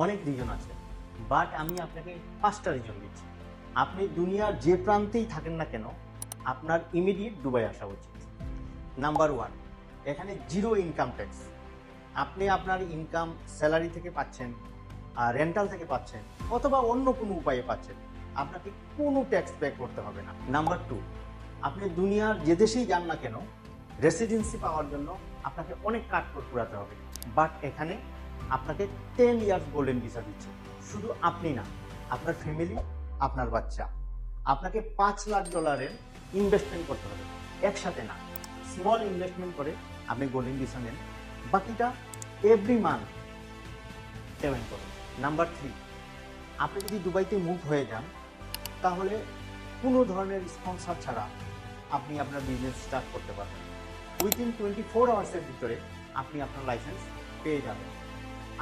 অনেক রিজন আছে, বাট আমি আপনাকে 5টা রিজন দিচ্ছি। আপনি দুনিয়ার যে প্রান্তেই থাকেন না কেন, আপনার ইমিডিয়েট দুবাই আসা উচিত। নাম্বার 1, এখানে জিরো ইনকাম ট্যাক্স। আপনি আপনার ইনকাম স্যালারি থেকে পাচ্ছেন, রেন্টাল থেকে পাচ্ছেন, অথবা অন্য কোনো উপায়ে পাচ্ছেন, আপনাকে কোনো ট্যাক্স পে করতে হবে না। নাম্বার 2, আপনি দুনিয়ার যে দেশেই যান না কেন, রেসিডেন্সি পাওয়ার জন্য আপনাকে অনেক কাঠখড় পোড়াতে হবে, বাট এখানে আপনাকে 10 ইয়ার্স গোল্ডেন ভিসা দিচ্ছে। শুধু আপনি না, আপনার ফ্যামিলি, আপনার বাচ্চা। আপনাকে $5 লাখ ইনভেস্টমেন্ট করতে হবে, একসাথে না, স্মল ইনভেস্টমেন্ট করে আপনি গোল্ডেন ভিসা নেন, বাকিটা এভরি মান্থ পেমেন্ট করুন। নাম্বার 3, আপনি যদি দুবাইতে মুভ হয়ে যান, তাহলে কোনো ধরনের স্পন্সর ছাড়া আপনি আপনার বিজনেস স্টার্ট করতে পারবেন। উইথিন 24 আওয়ার্সের ভিতরে আপনি আপনার লাইসেন্স পেয়ে যাবেন।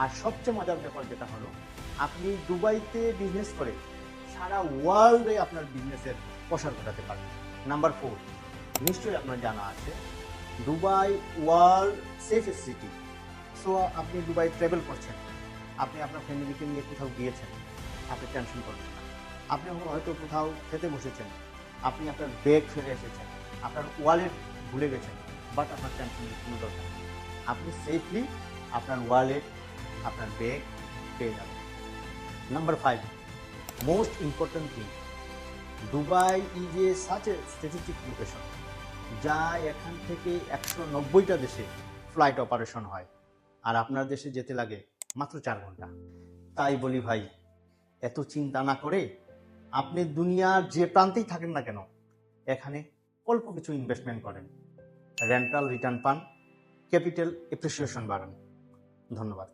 আর সবচেয়ে মজার ব্যাপার যেটা হলো, আপনি দুবাইতে বিজনেস করে সারা ওয়ার্ল্ডে আপনার বিজনেসের প্রসার ঘটাতে পারবেন। নাম্বার 4, নিশ্চয়ই আপনার জানা আছে, Dubai world safest city. So আপনি দুবাই ট্রাভেল করছেন, আপনি আপনার ফ্যামিলিকে নিয়ে কোথাও গিয়েছেন, আপনি টেনশন করবেন না। আপনি হয়তো কোথাও খেতে বসেছেন, আপনি আপনার ব্যাগ ফেলে এসেছেন, আপনার ওয়ালেট ভুলে গেছেন, বাট আপনার টেনশনের কোনো দরকার নেই। আপনি সেফলি আপনার ওয়ালেট, আপনার ব্যাগ পেয়ে যাবেন। Number 5, most important thing, Dubai is a such a strategic location, যা এখান থেকে 190টা দেশে ফ্লাইট অপারেশন হয়, আর আপনার দেশে যেতে লাগে মাত্র 4 ঘন্টা। তাই বলি ভাই, এত চিন্তা না করে আপনি দুনিয়ার যে প্রান্তেই থাকেন না কেন, এখানে অল্প কিছু ইনভেস্টমেন্ট করেন, রেন্টাল রিটার্ন পান, ক্যাপিটাল এপ্রিসিয়েশন বাড়ান। ধন্যবাদ।